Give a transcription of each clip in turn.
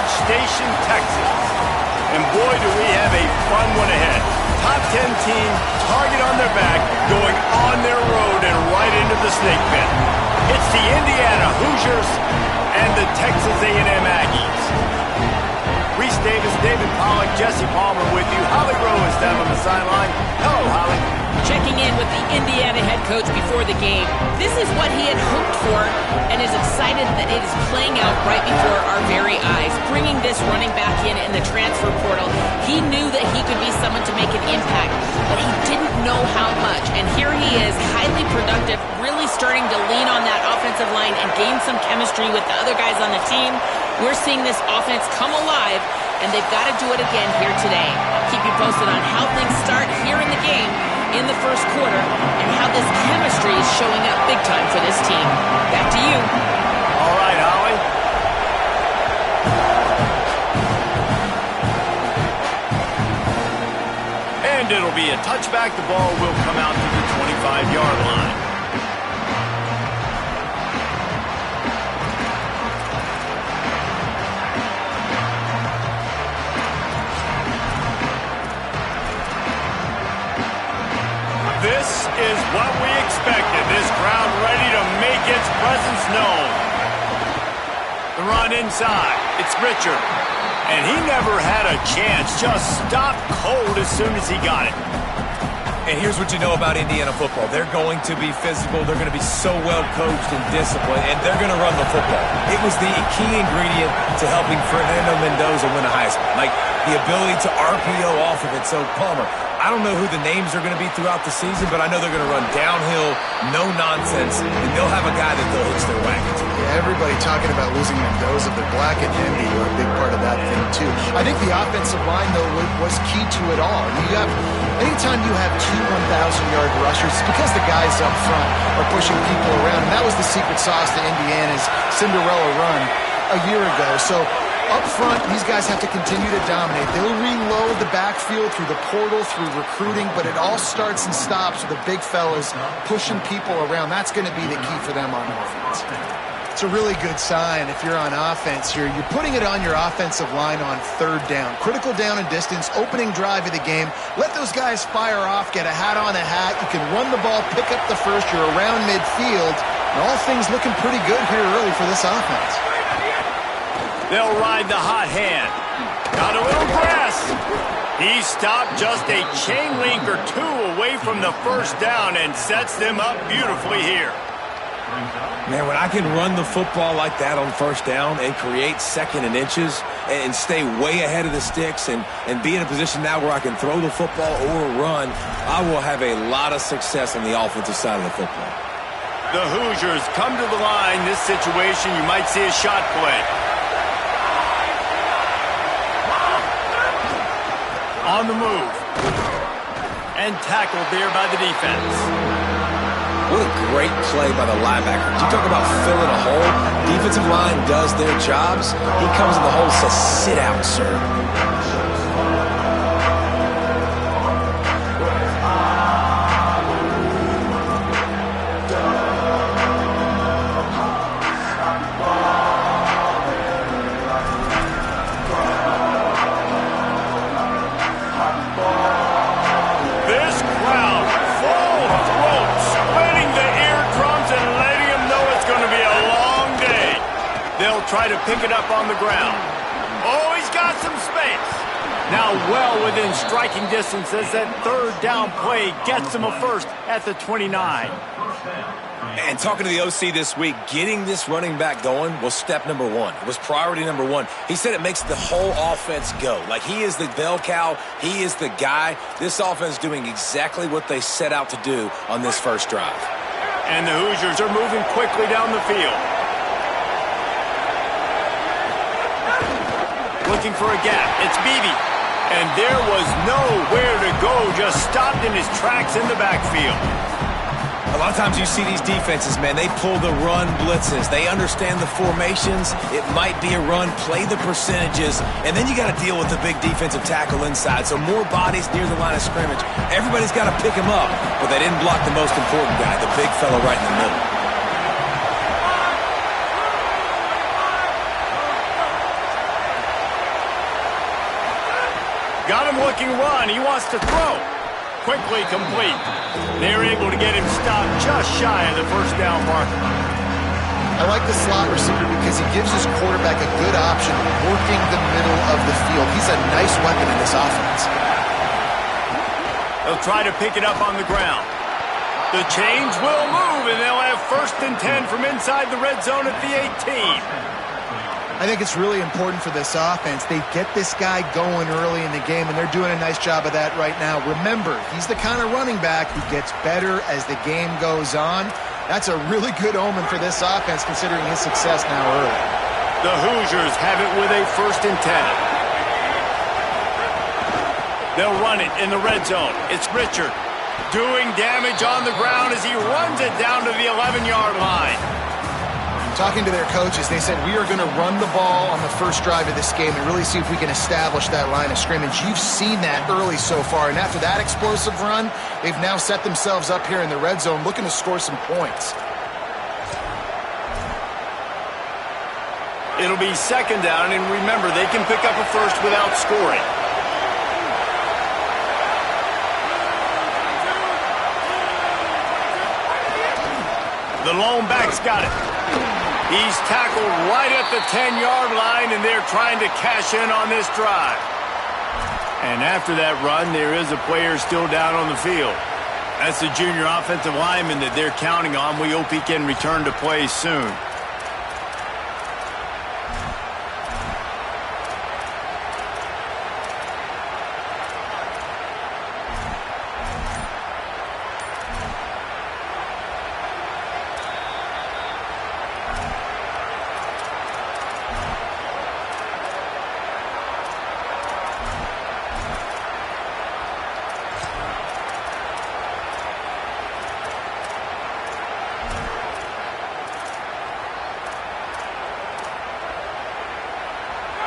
Station, Texas. And boy, do we have a fun one ahead. Top 10 team, target on their back, going on their road and right into the snake pit. It's the Indiana Hoosiers and the Texas A&M Aggies. Reese Davis, David Pollack, Jesse Palmer with you. Holly Rowe is down on the sideline. Hello, Holly. Checking in with the Indiana head coach before the game. This is what he had hoped for and is excited that it is playing out right before our very eyes. Bringing this running back in the transfer portal, he knew that he could be someone to make an impact, but he didn't know how much. And here he is, highly productive, really starting to lean on that offensive line and gain some chemistry with the other guys on the team. We're seeing this offense come alive, and they've got to do it again here today. Keep you posted on how things start here in the game in the first quarter and how this chemistry is showing up big time for this team. Back to you. All right, Holly. And it'll be a touchback. The ball will come out to the 25-yard line. This is what we expected. This crowd ready to make its presence known. The run inside. It's Richard. And he never had a chance. Just stopped cold as soon as he got it. And here's what you know about Indiana football. They're going to be physical. They're going to be so well coached and disciplined, and they're going to run the football. It was the key ingredient to helping Fernando Mendoza win a Heisman, like the ability to RPO off of it. So, Palmer, I don't know who the names are going to be throughout the season, but I know they're going to run downhill, no nonsense, and they'll have a guy that they'll hitch their wagon to. Yeah, everybody talking about losing Mendoza, but Black and Indy were a big part of that thing, too. I think the offensive line, though, was key to it all. Anytime you have two 1,000-yard rushers, it's because the guys up front are pushing people around, and that was the secret sauce to Indiana's Cinderella run a year ago. So up front, these guys have to continue to dominate. They'll reload the backfield through the portal, through recruiting, but it all starts and stops with the big fellas pushing people around. That's going to be the key for them on offense. It's a really good sign if you're on offense here. You're putting it on your offensive line on third down. Critical down and distance, opening drive of the game. Let those guys fire off, get a hat on a hat. You can run the ball, pick up the first. You're around midfield. And all things looking pretty good here early for this offense. They'll ride the hot hand. Got a little grass. He stopped just a chain link or two away from the first down and sets them up beautifully here. Man, when I can run the football like that on first down and create second and inches and stay way ahead of the sticks and be in a position now where I can throw the football or run, I will have a lot of success on the offensive side of the football. The Hoosiers come to the line. This situation, you might see a shot play. On the move. And tackled there by the defense. What a great play by the linebacker. You talk about filling a hole. Defensive line does their jobs. He comes in the hole and says, sit out, sir. Try to pick it up on the ground. Oh, he's got some space. Now well within striking distance as that third down play gets him a first at the 29. And talking to the OC this week, getting this running back going was step number one. It was priority number one. He said it makes the whole offense go. Like, he is the bell cow. He is the guy. This offense doing exactly what they set out to do on this first drive. And the Hoosiers are moving quickly down the field. Looking for a gap. It's Beebe. And there was nowhere to go. Just stopped in his tracks in the backfield. A lot of times you see these defenses, man, they pull the run blitzes. They understand the formations. It might be a run, play the percentages, and then you got to deal with the big defensive tackle inside. So more bodies near the line of scrimmage. Everybody's got to pick him up, but they didn't block the most important guy, the big fella right in the middle. got him looking run. He wants to throw. Quickly complete. They're able to get him stopped just shy of the first down marker. I like the slot receiver because he gives his quarterback a good option working the middle of the field. He's a nice weapon in this offense. They'll try to pick it up on the ground. The change will move, and they'll have 1st and 10 from inside the red zone at the 18. I think it's really important for this offense. They get this guy going early in the game, and they're doing a nice job of that right now. Remember, he's the kind of running back who gets better as the game goes on. That's a really good omen for this offense, considering his success now early. The Hoosiers have it with a 1st and 10. They'll run it in the red zone. It's Richard doing damage on the ground as he runs it down to the 11-yard line. Talking to their coaches, they said, we are going to run the ball on the first drive of this game and really see if we can establish that line of scrimmage. You've seen that early so far, and after that explosive run, they've now set themselves up here in the red zone looking to score some points. It'll be 2nd down, and remember, they can pick up a first without scoring. The lone back's got it. He's tackled right at the 10-yard line, and they're trying to cash in on this drive. And after that run, there is a player still down on the field. That's the junior offensive lineman that they're counting on. We hope he can return to play soon.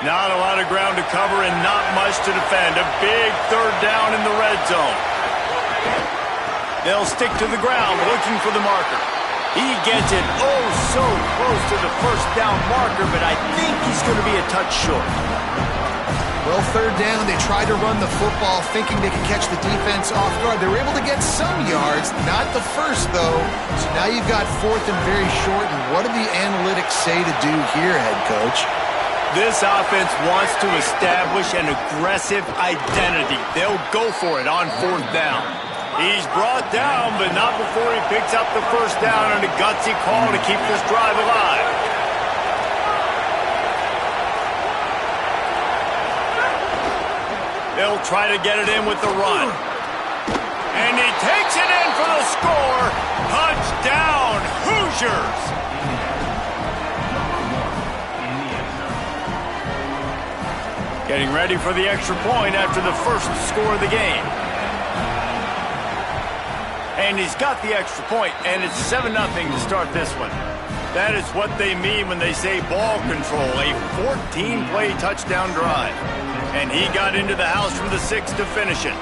Not a lot of ground to cover and not much to defend. A big 3rd down in the red zone. They'll stick to the ground looking for the marker. He gets it oh so close to the 1st down marker, but I think he's going to be a touch short. Well, 3rd down, they tried to run the football thinking they could catch the defense off guard. They were able to get some yards, not the first, though. So now you've got 4th and very short, and what do the analytics say to do here, head coach? This offense wants to establish an aggressive identity. They'll go for it on 4th down. He's brought down, but not before he picks up the 1st down and a gutsy call to keep this drive alive. They'll try to get it in with the run. And he takes it in for the score. Touchdown, Hoosiers! Getting ready for the extra point after the first score of the game. And he's got the extra point, and it's 7-0 to start this one. That is what they mean when they say ball control, a 14-play touchdown drive. And he got into the house from the 6 to finish it.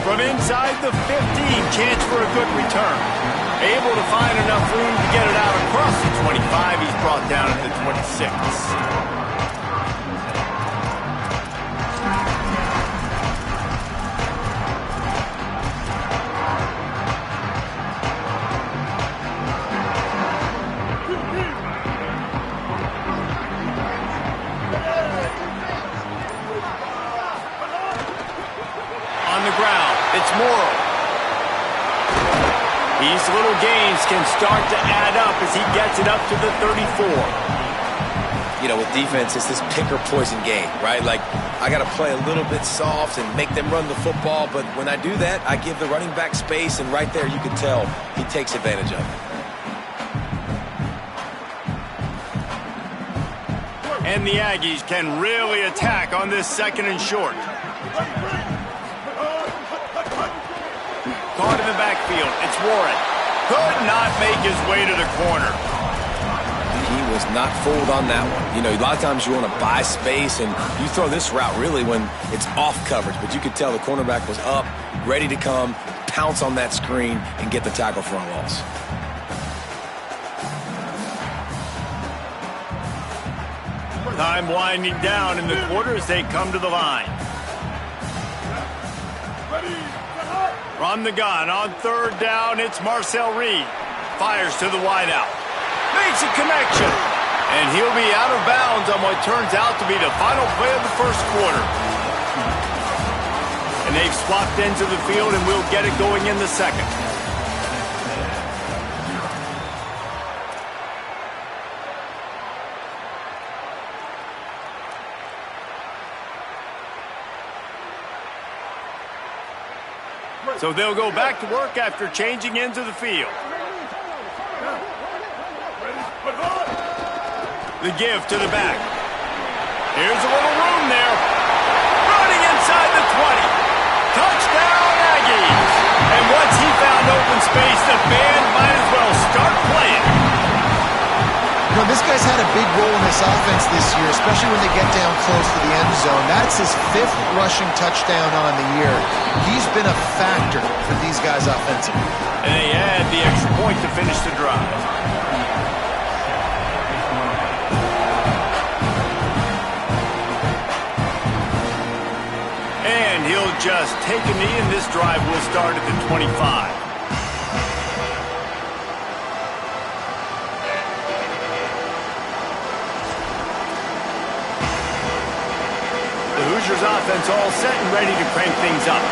From inside the 15, chance for a good return. Able to find enough room to get it out across the 25. He's brought down at the 26. On the ground, it's Morrow. These little gains can start to add up as he gets it up to the 34. You know, with defense, it's this pick or poison game, right? Like, I got to play a little bit soft and make them run the football, but when I do that, I give the running back space, and right there you can tell he takes advantage of it. And the Aggies can really attack on this 2nd and short. Caught in the backfield. It's Warren. Could not make his way to the corner. He was not fooled on that one. You know, a lot of times you want to buy space, and you throw this route really when it's off coverage, but you could tell the cornerback was up, ready to come, pounce on that screen, and get the tackle for a loss. Time winding down in the quarter as they come to the line. From the gun on third down, it's Marcel Reed. Fires to the wideout. Makes a connection. And he'll be out of bounds on what turns out to be the final play of the first quarter. And they've swapped ends of the field, and we'll get it going in the second. So they'll go back to work after changing ends of the field. The give to the back. Here's a little room there. Running inside the 20. Touchdown, Aggies. And once he found open space, the band might as well start playing. You know, this guy's had a big role in this offense this year, especially when they get down close to the end zone. That's his 5th rushing touchdown on the year. He's been a factor for these guys offensively. And they add the extra point to finish the drive. And he'll just take a knee, and this drive will start at the 25. The Hoosiers offense all set and ready to crank things up.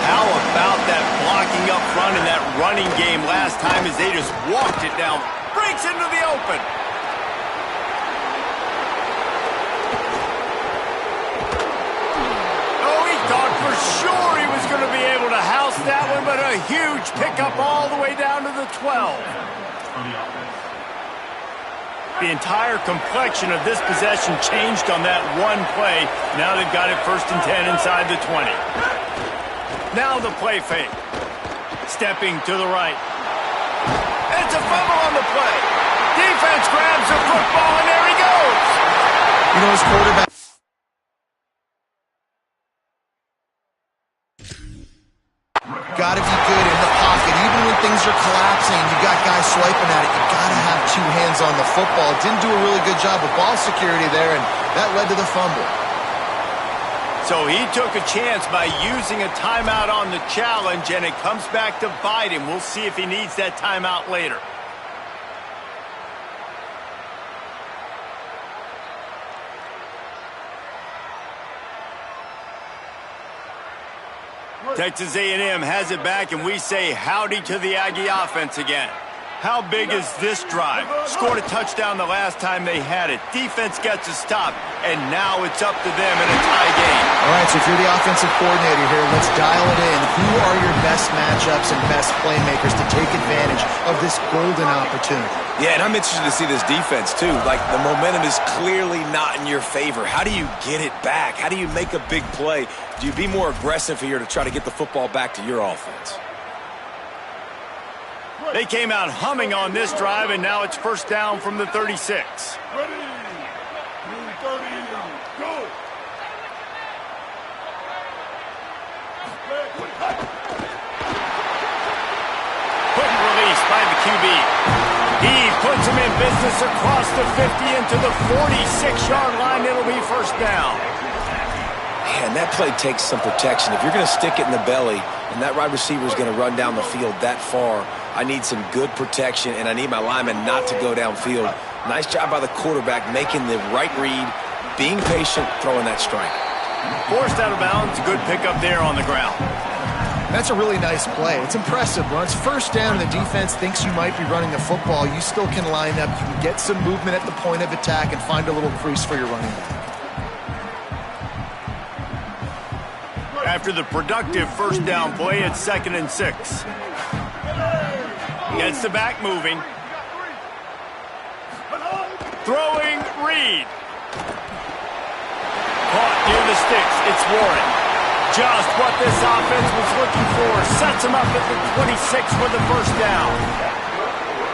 How about that blocking up front in that running game last time as they just walked it down. Breaks into the open. Oh, he thought for sure he was going to be able to house that one, but a huge pickup all the way down to the 12. The entire complexion of this possession changed on that one play. Now they've got it 1st and 10 inside the 20. Now the play fake. Stepping to the right. It's a fumble on the play. Defense grabs the football, and there he goes. You know, his quarterback. Got to be good in the pocket. Even when things are collapsing, you got guys swiping at it. You got to have 2 hands on the football. Didn't do a really good job of ball security there, and that led to the fumble. So he took a chance by using a timeout on the challenge, and it comes back to bite him. We'll see if he needs that timeout later. Texas A&M has it back, and we say howdy to the Aggie offense again. How big is this drive? Scored a touchdown the last time they had it. Defense gets a stop, and now it's up to them in a tie game. All right, so if you're the offensive coordinator here, let's dial it in. Who are your best matchups and best playmakers to take advantage of this golden opportunity? Yeah, and I'm interested to see this defense, too. Like, the momentum is clearly not in your favor. How do you get it back? How do you make a big play? Do you be more aggressive here to try to get the football back to your offense? They came out humming on this drive, and now it's 1st down from the 36. Ready, 30, go! Quick release by the QB. He puts him in business across the 50 into the 46-yard line. It'll be 1st down. Man, that play takes some protection. If you're going to stick it in the belly and that wide receiver is going to run down the field that far, I need some good protection, and I need my lineman not to go downfield. Nice job by the quarterback making the right read, being patient, throwing that strike. Forced out of bounds, good pickup there on the ground. That's a really nice play. It's impressive. When it's 1st down and the defense thinks you might be running the football, you still can line up. You can get some movement at the point of attack and find a little crease for your running back. After the productive 1st down play, it's 2nd and 6. Gets the back moving. Throwing Reed. Caught near the sticks. It's Warren. Just what this offense was looking for. Sets him up at the 26 for the 1st down.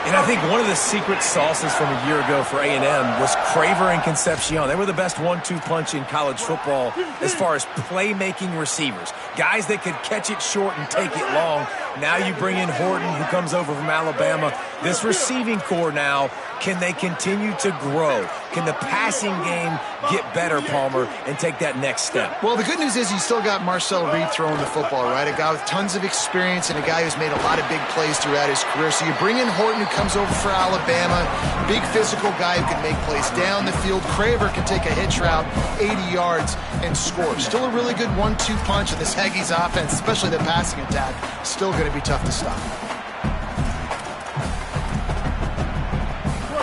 And I think one of the secret sauces from a year ago for A&M was Craver and Concepcion. They were the best 1-2 punch in college football as far as playmaking receivers. Guys that could catch it short and take it long. Now you bring in Horton, who comes over from Alabama. This receiving core now, can they continue to grow? Can the passing game get better, Palmer, and take that next step? Well, the good news is you still got Marcel Reed throwing the football, right? A guy with tons of experience and a guy who's made a lot of big plays throughout his career. So you bring in Horton, who comes over for Alabama, big physical guy who can make plays down the field. Craver can take a hitch route, 80 yards, and score. Still a really good 1-2 punch, and this Aggies offense, especially the passing attack, still going to be tough to stop.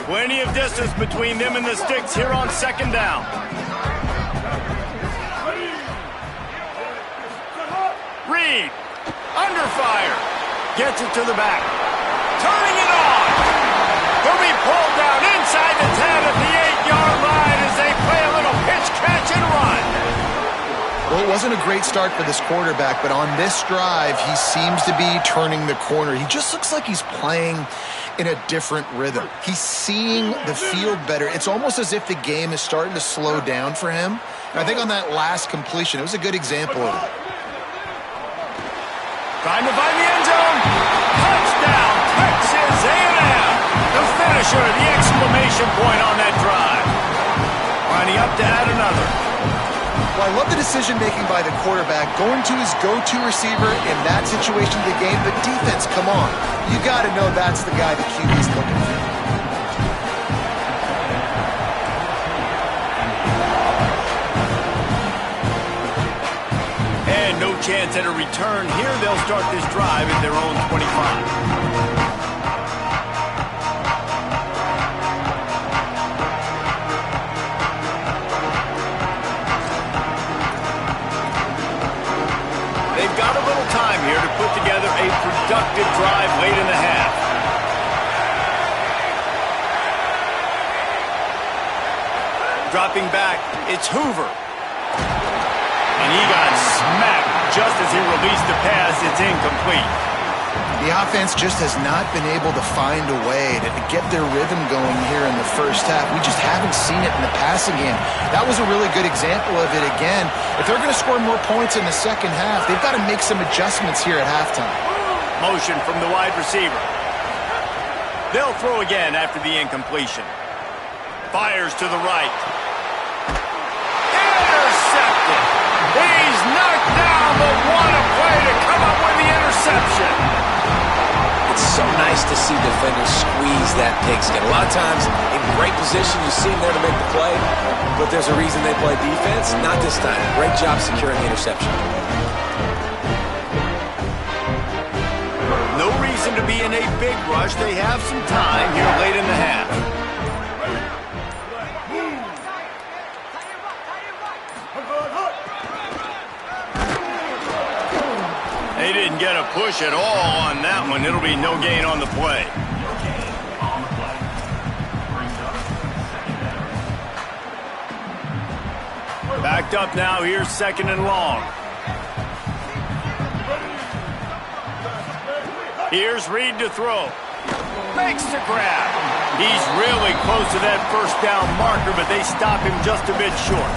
Plenty of distance between them and the sticks here on second down. Reed, under fire, gets it to the back, turning it on. He'll be pulled down inside the 10 at the 8-yard line as they play a little pitch, catch, and run. Well, it wasn't a great start for this quarterback, but on this drive, he seems to be turning the corner. He just looks like he's playing in a different rhythm. He's seeing the field better. It's almost as if the game is starting to slow down for him. And I think on that last completion, it was a good example of it. Trying to find the end zone. Touchdown, Texas A&M. The finisher, the exclamation point on that drive. Lining up to add another. Well, I love the decision-making by the quarterback, going to his go-to receiver in that situation of the game. But defense, come on. You got to know that's the guy the QB's looking for. And no chance at a return here. They'll start this drive at their own 25. Time here to put together a productive drive late in the half. Dropping back, it's Hoover. And he got smacked just as he released the pass. It's incomplete. The offense just has not been able to find a way to get their rhythm going here in the first half. We just haven't seen it in the passing game. That was a really good example of it again. If they're going to score more points in the second half, they've got to make some adjustments here at halftime. Motion from the wide receiver. They'll throw again after the incompletion. Fires to the right. Intercepted. He's knocked down, but what a play to come up with the interception. It's so nice to see defenders squeeze that pigskin. A lot of times, in great position, you see them there to make the play, but there's a reason they play defense. Not this time. Great job securing the interception. No reason to be in a big rush. They have some time here late in the half. They didn't get a push at all on that one. It'll be no gain on the play. Backed up now. Here's second and long. Here's Reed to throw. Makes the grab. He's really close to that first down marker, but they stop him just a bit short.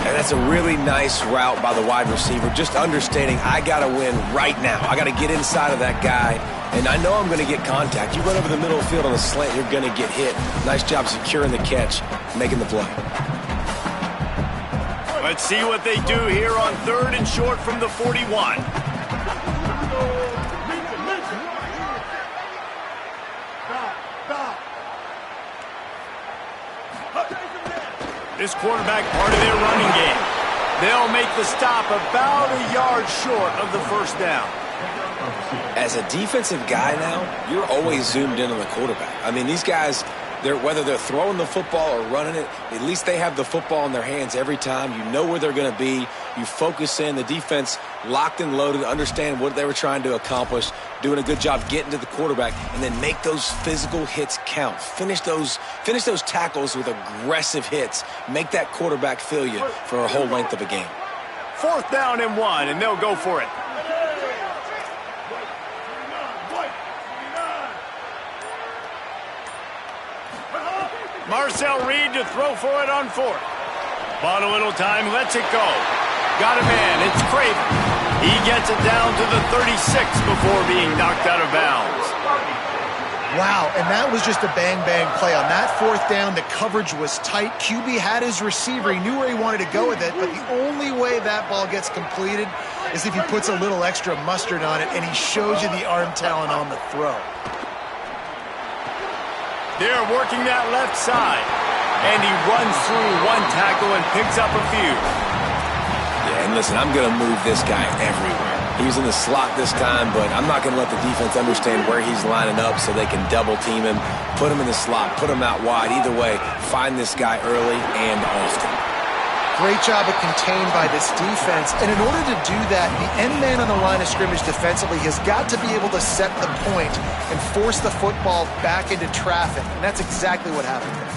And that's a really nice route by the wide receiver, just understanding I got to win right now. I got to get inside of that guy, and I know I'm going to get contact. You run over the middle of the field on a slant, you're going to get hit. Nice job securing the catch, making the play. Let's see what they do here on third and short from the 41. This quarterback part of their running game. They'll make the stop about a yard short of the first down. As a defensive guy now, you're always zoomed in on the quarterback. I mean, these guys, whether they're throwing the football or running it, at least they have the football in their hands every time. You know where they're going to be. You focus in. The defense locked and loaded, understand what they were trying to accomplish, doing a good job getting to the quarterback, and then make those physical hits count. Finish those tackles with aggressive hits. Make that quarterback feel you for a whole length of a game. Fourth down and one, and they'll go for it. Marcel Reed to throw for it on fourth. Bought a little time, lets it go. Got a man, it's Craven. He gets it down to the 36 before being knocked out of bounds. Wow, and that was just a bang-bang play. On that fourth down, the coverage was tight. QB had his receiver. He knew where he wanted to go with it, but the only way that ball gets completed is if he puts a little extra mustard on it, and he shows you the arm talent on the throw. They're working that left side, and he runs through one tackle and picks up a few. Yeah, and listen, I'm going to move this guy everywhere. He's in the slot this time, but I'm not going to let the defense understand where he's lining up so they can double team him, put him in the slot, put him out wide. Either way, find this guy early and often. Great job of contained by this defense. And in order to do that, the end man on the line of scrimmage defensively has got to be able to set the point and force the football back into traffic. And that's exactly what happened there.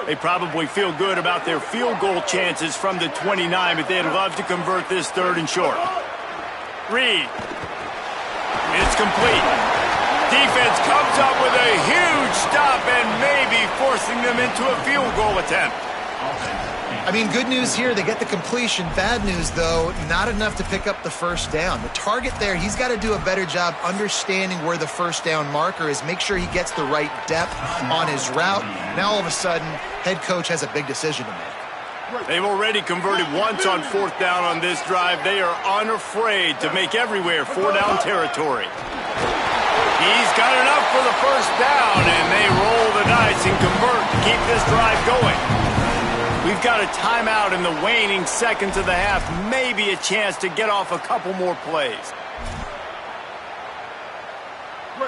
They probably feel good about their field goal chances from the 29, but they'd love to convert this third and short. Reed. It's complete. Defense comes up with a huge stop and maybe forcing them into a field goal attempt. I mean, good news here, they get the completion. Bad news, though, not enough to pick up the first down. The target there, he's got to do a better job understanding where the first down marker is, make sure he gets the right depth on his route. Now, all of a sudden, head coach has a big decision to make. They've already converted once on fourth down on this drive. They are unafraid to make everywhere four-down territory. He's got enough for the first down, and they roll the dice and convert to keep this drive going. We've got a timeout in the waning seconds of the half, maybe a chance to get off a couple more plays.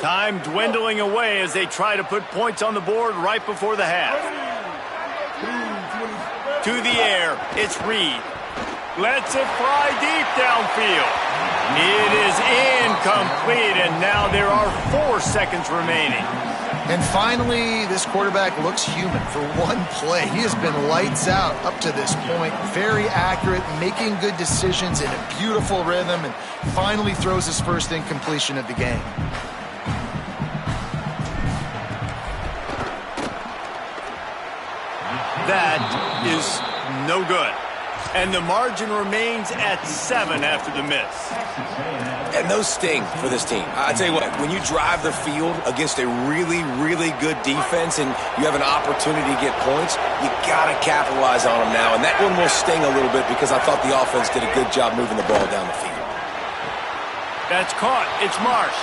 Time dwindling away as they try to put points on the board right before the half. To the air, it's Reed. Lets it fly deep downfield. It is incomplete, and now there are 4 seconds remaining. And finally, this quarterback looks human for one play. He has been lights out up to this point. Very accurate, making good decisions in a beautiful rhythm, and finally throws his first incompletion of the game. That is no good. And the margin remains at 7 after the miss. And those sting for this team. I tell you what, when you drive the field against a really, really good defense and you have an opportunity to get points, you got to capitalize on them now. And that one will sting a little bit because I thought the offense did a good job moving the ball down the field. That's caught. It's Marsh.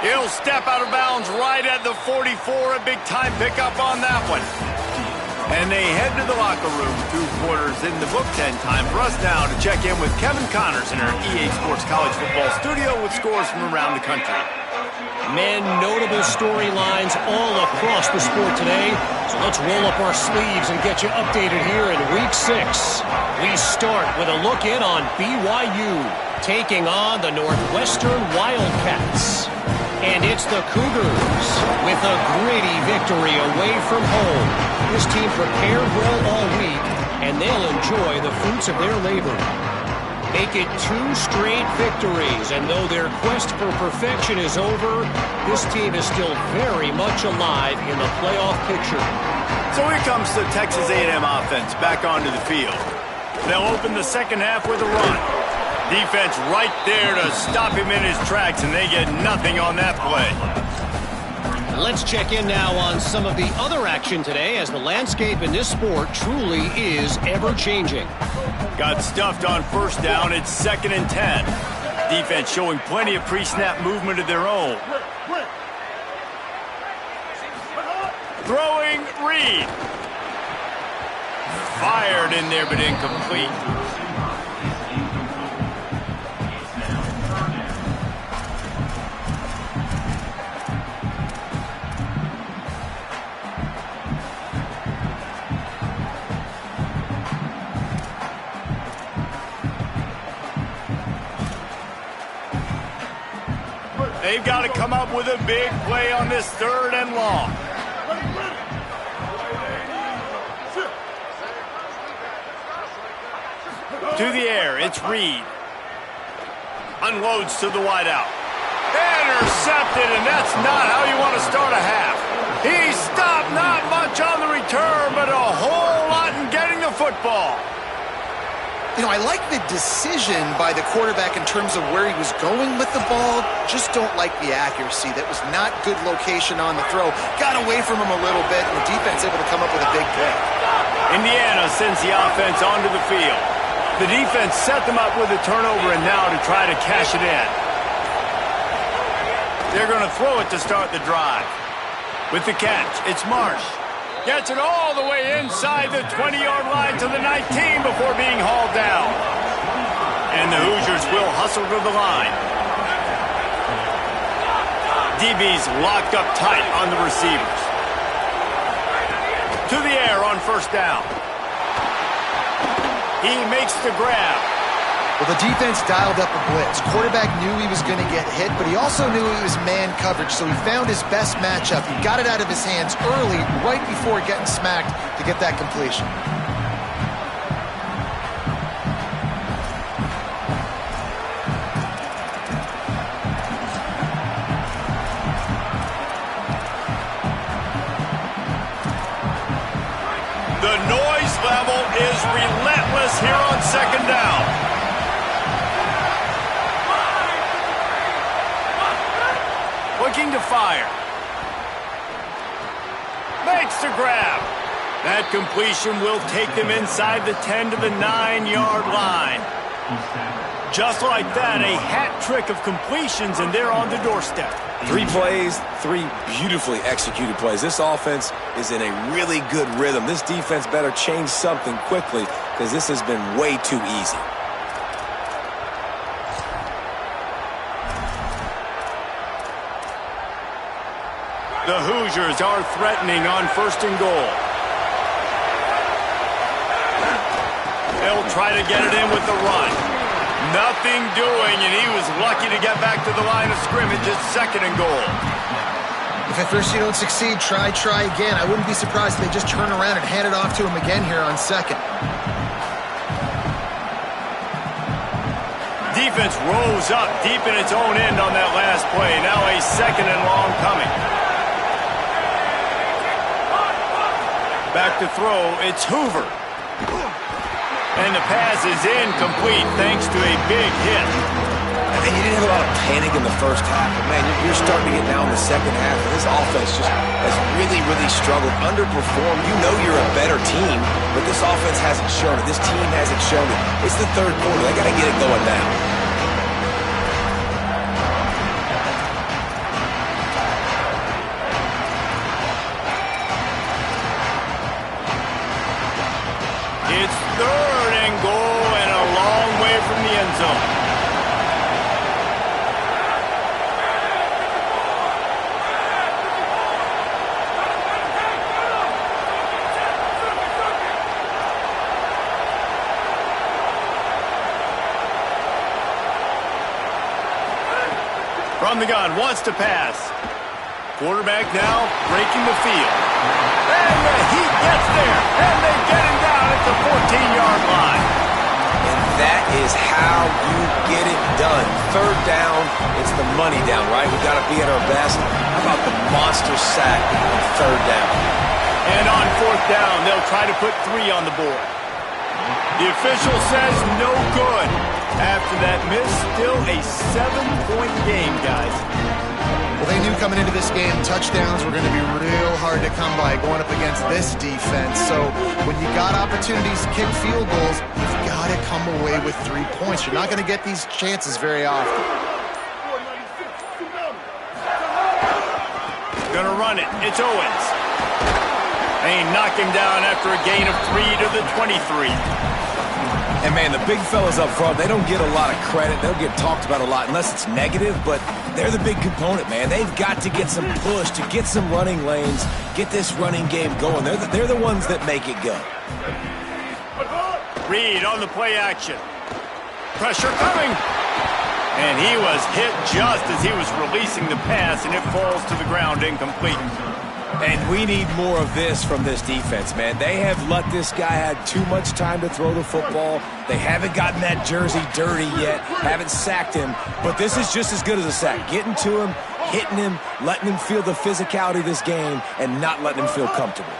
He'll step out of bounds right at the 44. A big-time pickup on that one. And they head to the locker room. 2 quarters in the book. 10 time for us now to check in with Kevin Connors in our EA Sports College Football studio with scores from around the country. Men, notable storylines all across the sport today. So let's roll up our sleeves and get you updated here in Week 6. We start with a look in on BYU taking on the Northwestern Wildcats. And it's the Cougars with a gritty victory away from home. This team prepared well all week, and they'll enjoy the fruits of their labor. Make it 2 straight victories, and though their quest for perfection is over, this team is still very much alive in the playoff picture. So here comes the Texas A&M offense back onto the field. They'll open the second half with a run. Defense right there to stop him in his tracks, and they get nothing on that play. Let's check in now on some of the other action today, as the landscape in this sport truly is ever-changing. Got stuffed on first down. It's 2nd and 10. Defense showing plenty of pre-snap movement of their own. Throwing Reed. Fired in there, but incomplete. They've got to come up with a big play on this 3rd and long. To the air, it's Reed. Unloads to the wideout. Intercepted, and that's not how you want to start a half. He stopped not much on the return, but a whole lot in getting the football. You know, I like the decision by the quarterback in terms of where he was going with the ball. Just don't like the accuracy. That was not good location on the throw. Got away from him a little bit, and the defense able to come up with a big pick. Indiana sends the offense onto the field. The defense set them up with a turnover, and now to try to cash it in. They're going to throw it to start the drive. With the catch, it's Marsh. Gets it all the way inside the 20-yard line to the 19 before being hauled down. And the Hoosiers will hustle to the line. DB's locked up tight on the receivers. To the air on first down. He makes the grab. Well, the defense dialed up a blitz. Quarterback knew he was going to get hit, but he also knew it was man coverage, so he found his best matchup. He got it out of his hands early, right before getting smacked to get that completion. The noise level is relentless here on second down. Looking to fire. Makes the grab. That completion will take them inside the 10 to the 9-yard line. Just like that, a hat trick of completions, and they're on the doorstep. 3 plays, 3 beautifully executed plays. This offense is in a really good rhythm. This defense better change something quickly because this has been way too easy. The Hoosiers are threatening on first and goal. They'll try to get it in with the run. Nothing doing, and he was lucky to get back to the line of scrimmage at second and goal. If at first you don't succeed, try again. I wouldn't be surprised if they just turn around and hand it off to him again here on second. Defense rose up deep in its own end on that last play. Now a second and long coming. Back to throw, it's Hoover. And the pass is incomplete thanks to a big hit. And you didn't have a lot of panic in the first half, but man, you're starting to get now in the second half, and this offense just has really struggled, underperformed. You know you're a better team, but this offense hasn't shown it. This team hasn't shown it. It's the third quarter. They got to get it going now. It's third and goal and a long way from the end zone. From the gun, wants to pass. Quarterback now breaking the field. And the heat gets there, and they get him down at the 14-yard line. And that is how you get it done. Third down, it's the money down, right? We've got to be at our best. How about the monster sack on third down? And on fourth down, they'll try to put 3 on the board. The official says no good. After that miss, still a 7-point game, guys. Well, they knew coming into this game, touchdowns were going to be real hard to come by going up against this defense. So when you got opportunities to kick field goals, you've got to come away with 3 points. You're not going to get these chances very often. Gonna run it. It's Owens. They knock him down after a gain of 3 to the 23. And, man, the big fellas up front, they don't get a lot of credit. They'll get talked about a lot unless it's negative, but they're the big component, man. They've got to get some push, to get some running lanes, get this running game going. They're the ones that make it go. Reed on the play action. Pressure coming. And he was hit just as he was releasing the pass, and it falls to the ground incomplete. And we need more of this from this defense, man. They have let this guy have too much time to throw the football. They haven't gotten that jersey dirty yet, haven't sacked him. But this is just as good as a sack. Getting to him, hitting him, letting him feel the physicality of this game, and not letting him feel comfortable.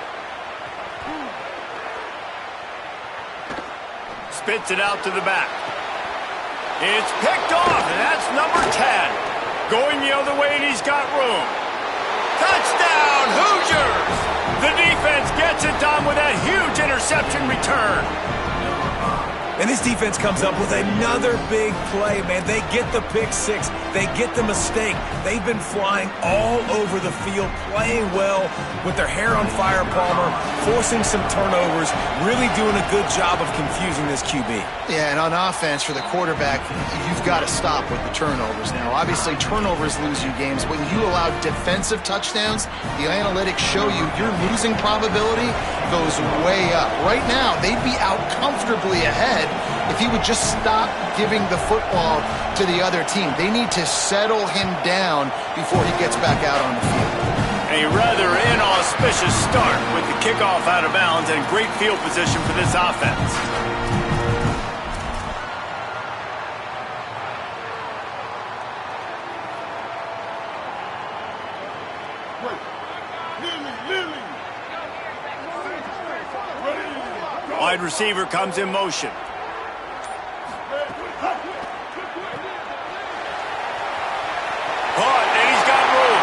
Spits it out to the back. It's picked off, and that's number 10. Going the other way, and he's got room. Touchdown, Hoosiers! The defense gets it done with that huge interception return. And this defense comes up with another big play, man. They get the pick six. They get the mistake. They've been flying all over the field, playing well with their hair on fire, Palmer, forcing some turnovers, really doing a good job of confusing this QB. Yeah, and on offense for the quarterback, you've got to stop with the turnovers now. Obviously, turnovers lose you games. When you allow defensive touchdowns, the analytics show you your losing probability goes way up. Right now, they'd be out comfortably ahead if he would just stop giving the football to the other team. They need to settle him down before he gets back out on the field. A rather inauspicious start with the kickoff out of bounds and great field position for this offense. Wide receiver comes in motion. Caught, and he's got room.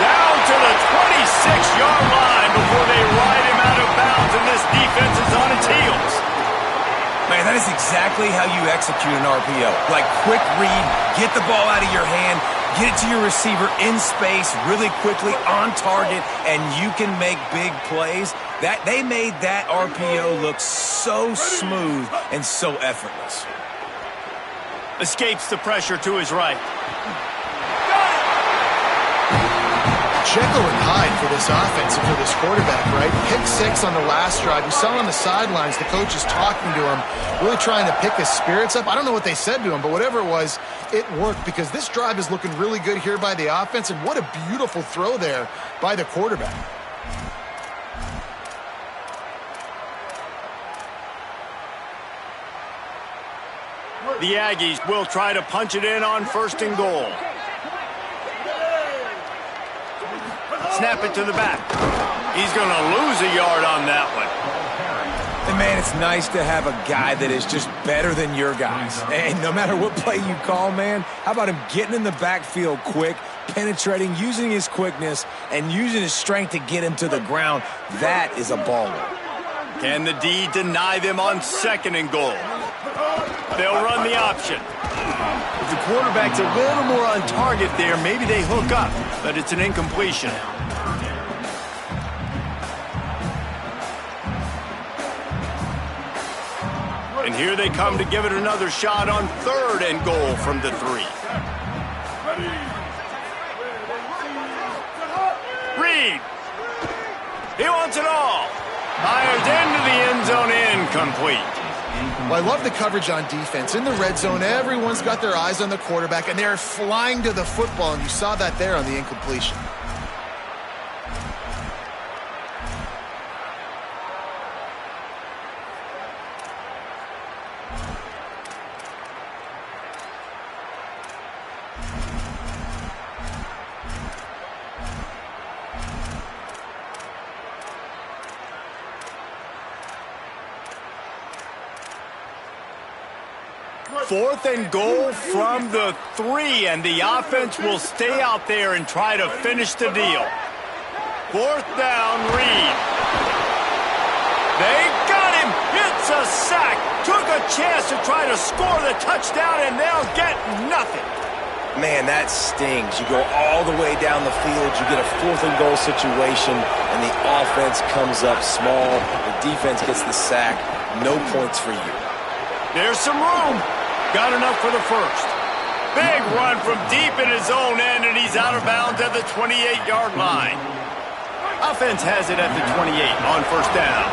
Down to the 26-yard line before they ride him out of bounds, and this defense is on its heels. Man, that is exactly how you execute an RPO. Like quick read, get the ball out of your hand, get it to your receiver in space really quickly on target, and you can make big plays. That they made that RPO look so smooth and so effortless. Escapes the pressure to his right. Jekyll and Hyde for this offense and for this quarterback, right? Pick six on the last drive. You saw on the sidelines the coach is talking to him, really trying to pick his spirits up. I don't know what they said to him, but whatever it was, it worked because this drive is looking really good here by the offense, and what a beautiful throw there by the quarterback. The Aggies will try to punch it in on 1st and goal. Snap it to the back. He's going to lose a yard on that one. And, man, it's nice to have a guy that is just better than your guys. And no matter what play you call, man, how about him getting in the backfield quick, penetrating, using his quickness, and using his strength to get him to the ground? That is a baller. Can the D deny them on 2nd and goal? They'll run the option. If the quarterback's a little more on target there, maybe they hook up, but it's an incompletion. And here they come to give it another shot on 3rd and goal from the 3. Reed. He wants it all. Fires into the end zone, incomplete. Well, I love the coverage on defense. In the red zone, everyone's got their eyes on the quarterback, and they're flying to the football, and you saw that there on the incompletion. Fourth and goal from the 3, and the offense will stay out there and try to finish the deal. 4th down, Reed. They got him. It's a sack. Took a chance to try to score the touchdown, and they'll get nothing. Man, that stings. You go all the way down the field, you get a 4th and goal situation, and the offense comes up small. The defense gets the sack. No points for you. There's some room. Got enough for the 1st. Big run from deep in his own end, and he's out of bounds at the 28-yard line. Offense has it at the 28 on 1st down.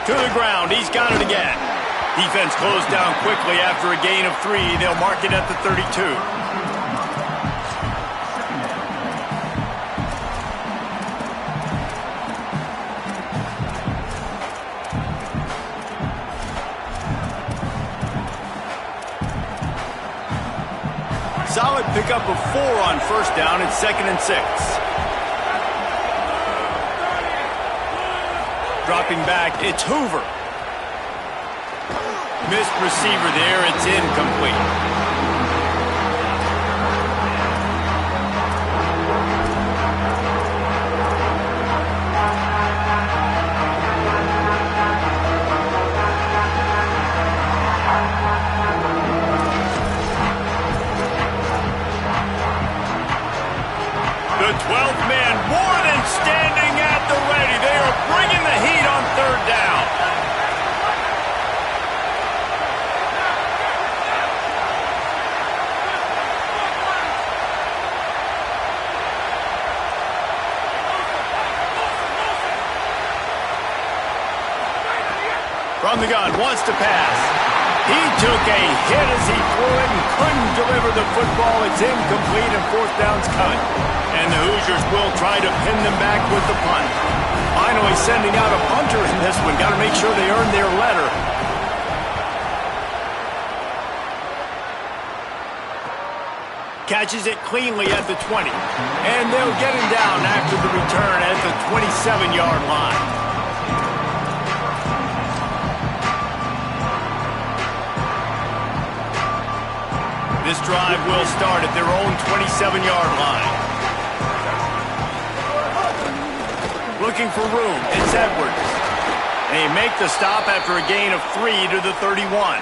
To the ground. He's got it again. Defense closed down quickly after a gain of 3. They'll mark it at the 32. pick up a 4 on first down. It's 2nd and 6. Dropping back, it's Hoover. Missed receiver there, it's incomplete. The 12th man more than standing at the ready. They are bringing the heat on third down. From the gun, wants to pass. He took a hit as he threw it and couldn't deliver the football. It's incomplete and fourth down's cut. And the Hoosiers will try to pin them back with the punt. Finally sending out a punter in this one. Got to make sure they earn their letter. Catches it cleanly at the 20. And they'll get him down after the return at the 27-yard line. This drive will start at their own 27-yard line. Looking for room, it's Edwards. They make the stop after a gain of 3 to the 31.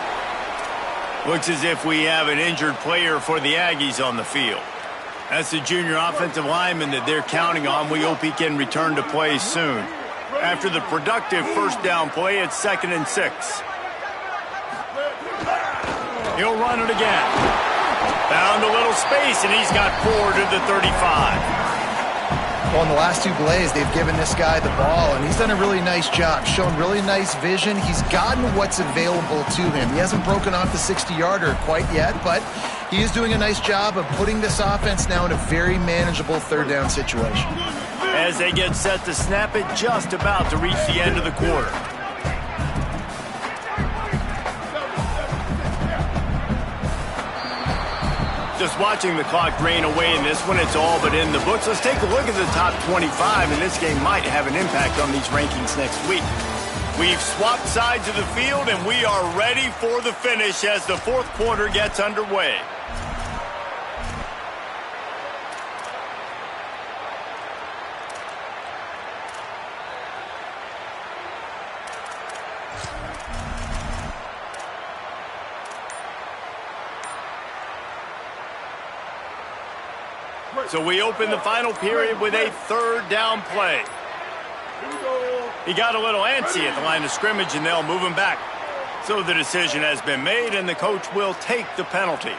Looks as if we have an injured player for the Aggies on the field. That's the junior offensive lineman that they're counting on. We hope he can return to play soon. After the productive first down play, it's 2nd and 6. He'll run it again. Found a little space, and he's got 4 to the 35. Well, in the last 2 plays, they've given this guy the ball, and he's done a really nice job, shown really nice vision. He's gotten what's available to him. He hasn't broken off the 60-yarder quite yet, but he is doing a nice job of putting this offense now in a very manageable third down situation. As they get set to snap it, just about to reach the end of the quarter. Just watching the clock drain away in this one, it's all but in the books. Let's take a look at the top 25, and this game might have an impact on these rankings next week. We've swapped sides of the field, and we are ready for the finish as the fourth quarter gets underway. So we open the final period with a third down play. He got a little antsy at the line of scrimmage, and they'll move him back. So the decision has been made, and the coach will take the penalty.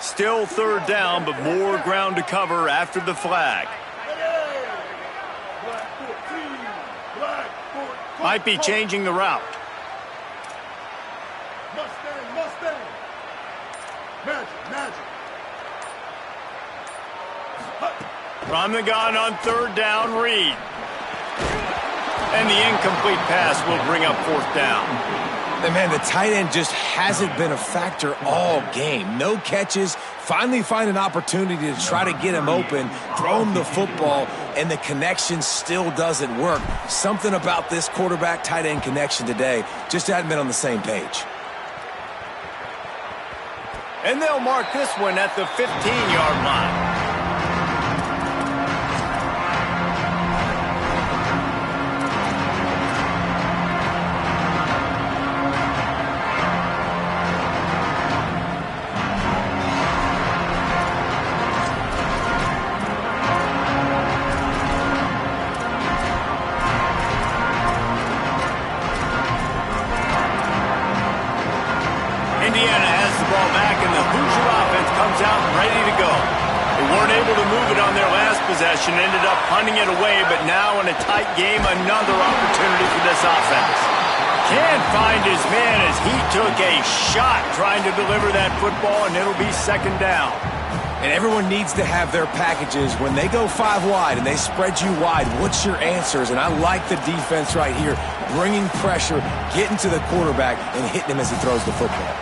Still third down, but more ground to cover after the flag. Might be changing the route. Mustang. Magic. From the gun on third down, Reed. And the incomplete pass will bring up fourth down. And man, the tight end just hasn't been a factor all game. No catches, finally find an opportunity to try to get him open, throw him the football, and the connection still doesn't work. Something about this quarterback-tight end connection today just hadn't been on the same page. And they'll mark this one at the 15-yard line. Ended up punting it away, but now in a tight game, another opportunity for this offense. Can't find his man as he took a shot trying to deliver that football, and it'll be second down. And everyone needs to have their packages. When they go 5 wide and they spread you wide, what's your answers? And I like the defense right here, bringing pressure, getting to the quarterback, and hitting him as he throws the football.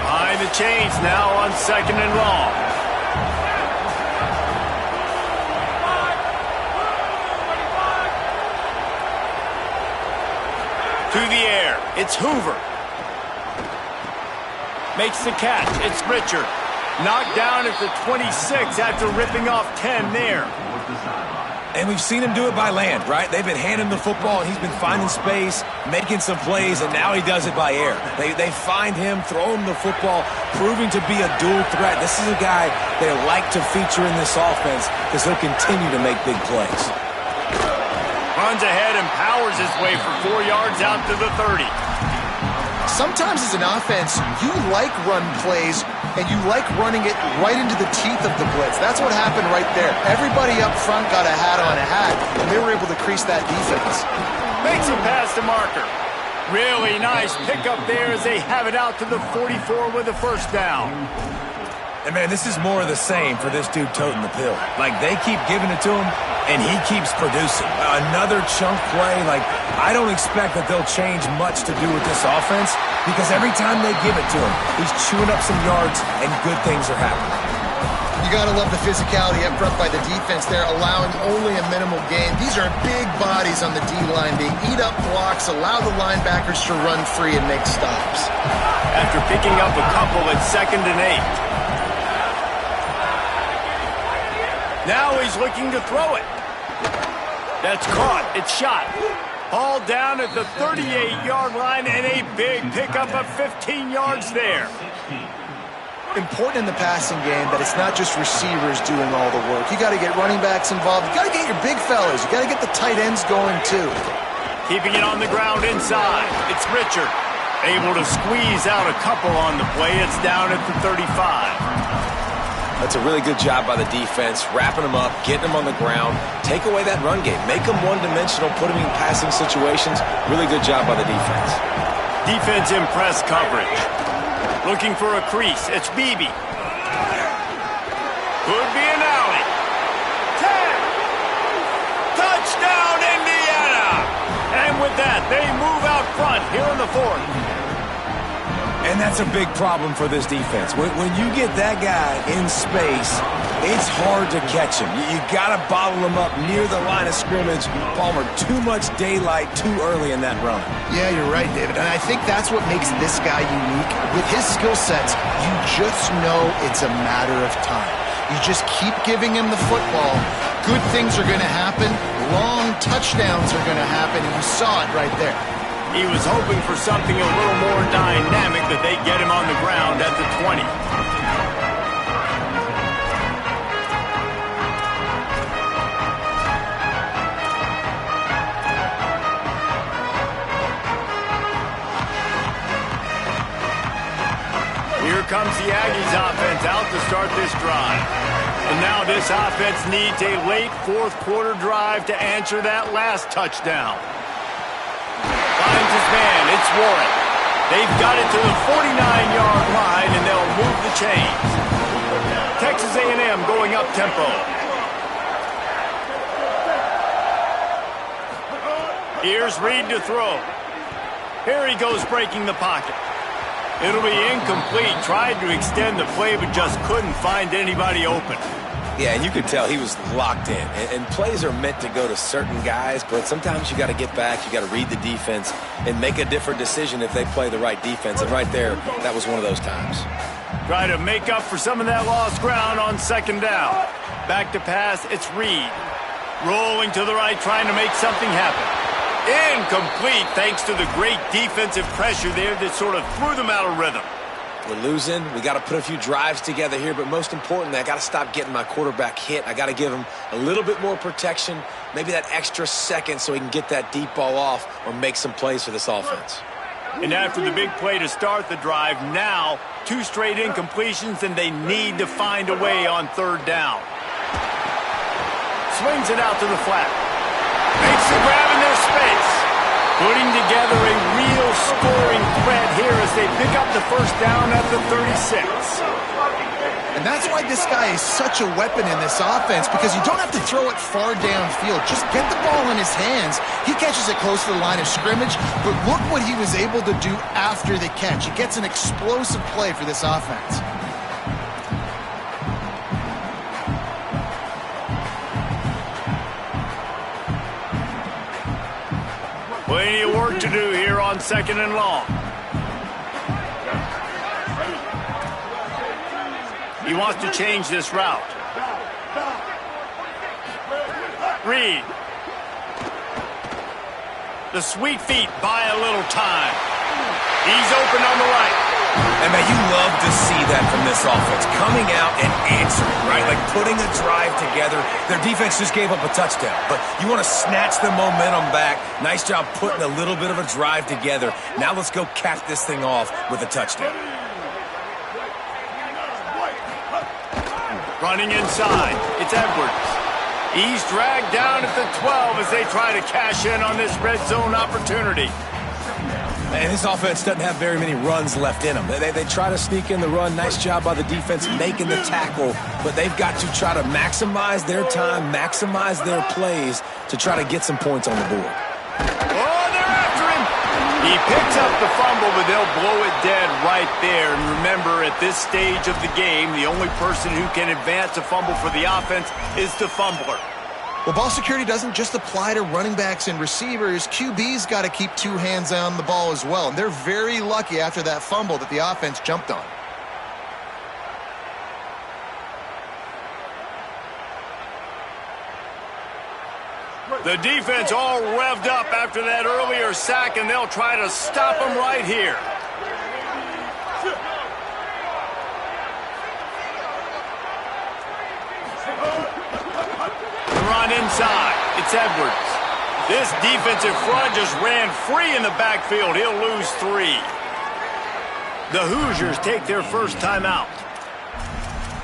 Behind the chains now on second and long. To the air, it's Hoover. Makes the catch, it's Richard. Knocked down at the 26 after ripping off 10 there. And we've seen him do it by land, right? They've been handing the football, and he's been finding space, making some plays, and now he does it by air. They find him, throw him the football, proving to be a dual threat. This is a guy they like to feature in this offense because he'll continue to make big plays. Runs ahead and powers his way for 4 yards out to the 30. Sometimes as an offense, you like run plays, and you like running it right into the teeth of the blitz. That's what happened right there. Everybody up front got a hat on a hat, and they were able to crease that defense. Makes him pass the marker. Really nice pickup there as they have it out to the 44 with a first down. And, man, this is more of the same for this dude toting the pill. Like, they keep giving it to him, and he keeps producing. Another chunk play. Like, I don't expect that they'll change much to do with this offense because every time they give it to him, he's chewing up some yards, and good things are happening. You got to love the physicality up front by the defense there, allowing only a minimal gain. These are big bodies on the D-line. They eat up blocks, allow the linebackers to run free and make stops. After picking up a couple at 2nd and 8. Now he's looking to throw it. That's caught. It's shot. Ball down at the 38-yard line and a big pickup of 15 yards there. Important in the passing game that it's not just receivers doing all the work. You got to get running backs involved. You got to get your big fellas. You got to get the tight ends going too. Keeping it on the ground inside. It's Richard. Able to squeeze out a couple on the play. It's down at the 35. That's a really good job by the defense, wrapping them up, getting them on the ground, take away that run game, make them one-dimensional, put them in passing situations. Really good job by the defense. Defense in press coverage. Looking for a crease. It's Beebe. Could be an alley. 10. Touchdown, Indiana! And with that, they move out front here in the 4th. And that's a big problem for this defense. When you get that guy in space, it's hard to catch him. You got to bottle him up near the line of scrimmage. Palmer, too much daylight too early in that run. Yeah, you're right, David. And I think that's what makes this guy unique. With his skill sets, you just know it's a matter of time. You just keep giving him the football. Good things are going to happen. Long touchdowns are going to happen, and you saw it right there. He was hoping for something a little more dynamic, that they get him on the ground at the 20. Here comes the Aggies offense out to start this drive. And now this offense needs a late 4th quarter drive to answer that last touchdown. Finds his man, it's Warren. They've got it to the 49-yard line, and they'll move the chains. Texas A&M going up tempo. Here's Reed to throw. Here he goes breaking the pocket. It'll be incomplete. Tried to extend the play, but just couldn't find anybody open. Yeah, and you could tell he was locked in. And plays are meant to go to certain guys, but sometimes you got to get back, you got to read the defense, and make a different decision if they play the right defense. And right there, that was one of those times. Try to make up for some of that lost ground on 2nd down. Back to pass, it's Reed. Rolling to the right, trying to make something happen. Incomplete, thanks to the great defensive pressure there that sort of threw them out of rhythm. We're losing. We got to put a few drives together here, but most importantly, I got to stop getting my quarterback hit. I got to give him a little bit more protection, maybe that extra second so he can get that deep ball off or make some plays for this offense. And after the big play to start the drive, now 2 straight incompletions, and they need to find a way on 3rd down. Swings it out to the flat. Makes the grab in their space. Putting together a real scoring threat here as they pick up the 1st down at the 36. And that's why this guy is such a weapon in this offense, because you don't have to throw it far downfield. Just get the ball in his hands. He catches it close to the line of scrimmage, but look what he was able to do after the catch. He gets an explosive play for this offense. Plenty of work to do here on 2nd and long. He wants to change this route. Reed. The sweet feet buy a little time. He's open on the right. And, man, you love to see that from this offense. Coming out and answering, right? Like putting a drive together. Their defense just gave up a touchdown. But you want to snatch the momentum back. Nice job putting a little bit of a drive together. Now let's go cap this thing off with a touchdown. Running inside, it's Edwards. He's dragged down at the 12 as they try to cash in on this red zone opportunity. And this offense doesn't have very many runs left in them. They try to sneak in the run. Nice job by the defense making the tackle, but they've got to try to maximize their time, maximize their plays to try to get some points on the board. Oh, they're after him. He picks up the fumble, but they'll blow it dead right there. And remember, at this stage of the game, the only person who can advance a fumble for the offense is the fumbler. Well, ball security doesn't just apply to running backs and receivers. QB's got to keep 2 hands on the ball as well. And they're very lucky after that fumble that the offense jumped on. The defense all revved up after that earlier sack, and they'll try to stop him right here. Run inside. It's Edwards. This defensive front just ran free in the backfield. He'll lose 3. The Hoosiers take their first timeout.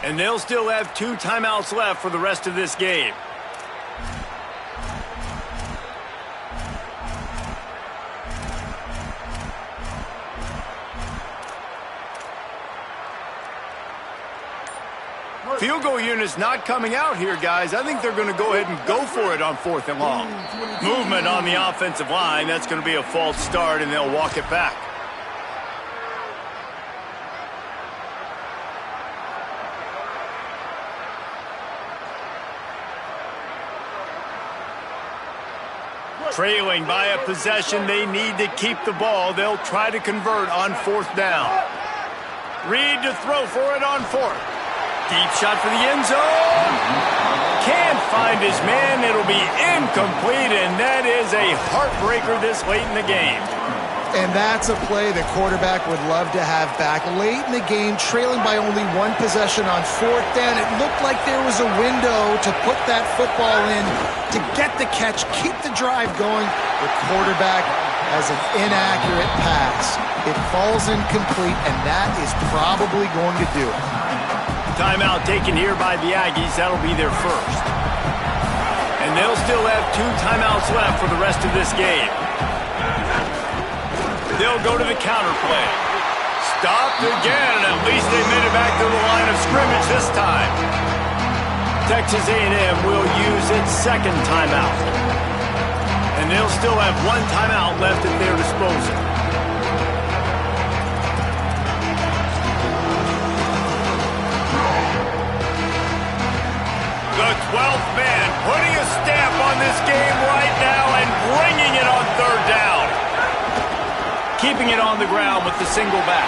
And they'll still have 2 timeouts left for the rest of this game. Field goal unit's not coming out here, guys. I think they're going to go ahead and go for it on 4th and long. Movement on the offensive line. That's going to be a false start, and they'll walk it back. Trailing by a possession, they need to keep the ball. They'll try to convert on 4th down. Reed to throw for it on 4th. Deep shot for the end zone. Can't find his man. It'll be incomplete, and that is a heartbreaker this late in the game. And that's a play the quarterback would love to have back. Late in the game, trailing by only 1 possession on 4th down, it looked like there was a window to put that football in, to get the catch, keep the drive going. The quarterback has an inaccurate pass. It falls incomplete, and that is probably going to do it. Timeout taken here by the Aggies. That'll be their first. And they'll still have 2 timeouts left for the rest of this game. They'll go to the counter play. Stopped again. At least they made it back to the line of scrimmage this time. Texas A&M will use its 2nd timeout. And they'll still have 1 timeout left at their disposal. The 12th man putting a stamp on this game right now and bringing it on 3rd down. Keeping it on the ground with the single back.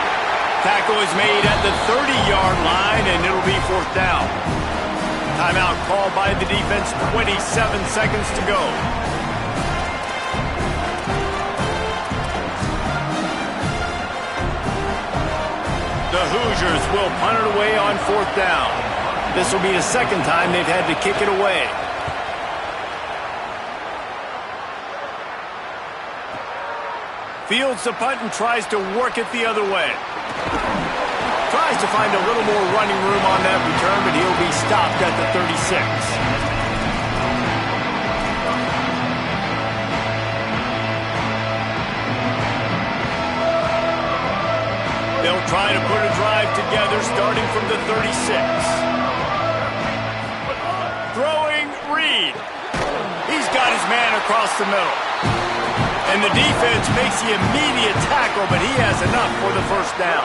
Tackle is made at the 30-yard line, and it'll be 4th down. Timeout called by the defense, 27 seconds to go. The Hoosiers will punt it away on 4th down. This will be the 2nd time they've had to kick it away. Fields the punt and tries to work it the other way. Tries to find a little more running room on that return, but he'll be stopped at the 36. They'll try to put a drive together starting from the 36. Throwing Reed. He's got his man across the middle. And the defense makes the immediate tackle, but he has enough for the first down.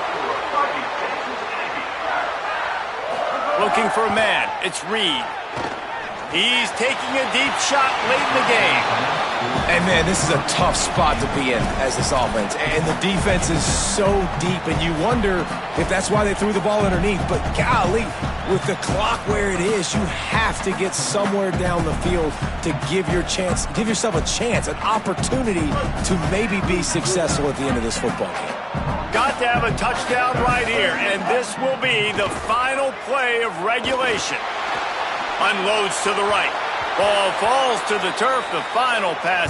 Looking for a man. It's Reed. He's taking a deep shot late in the game. And, man, this is a tough spot to be in as this offense. And the defense is so deep, and you wonder if that's why they threw the ball underneath. But, golly, with the clock where it is, you have to get somewhere down the field to give yourself a chance, an opportunity to maybe be successful at the end of this football game. Got to have a touchdown right here, and this will be the final play of regulation. Unloads to the right. Ball falls to the turf. The final pass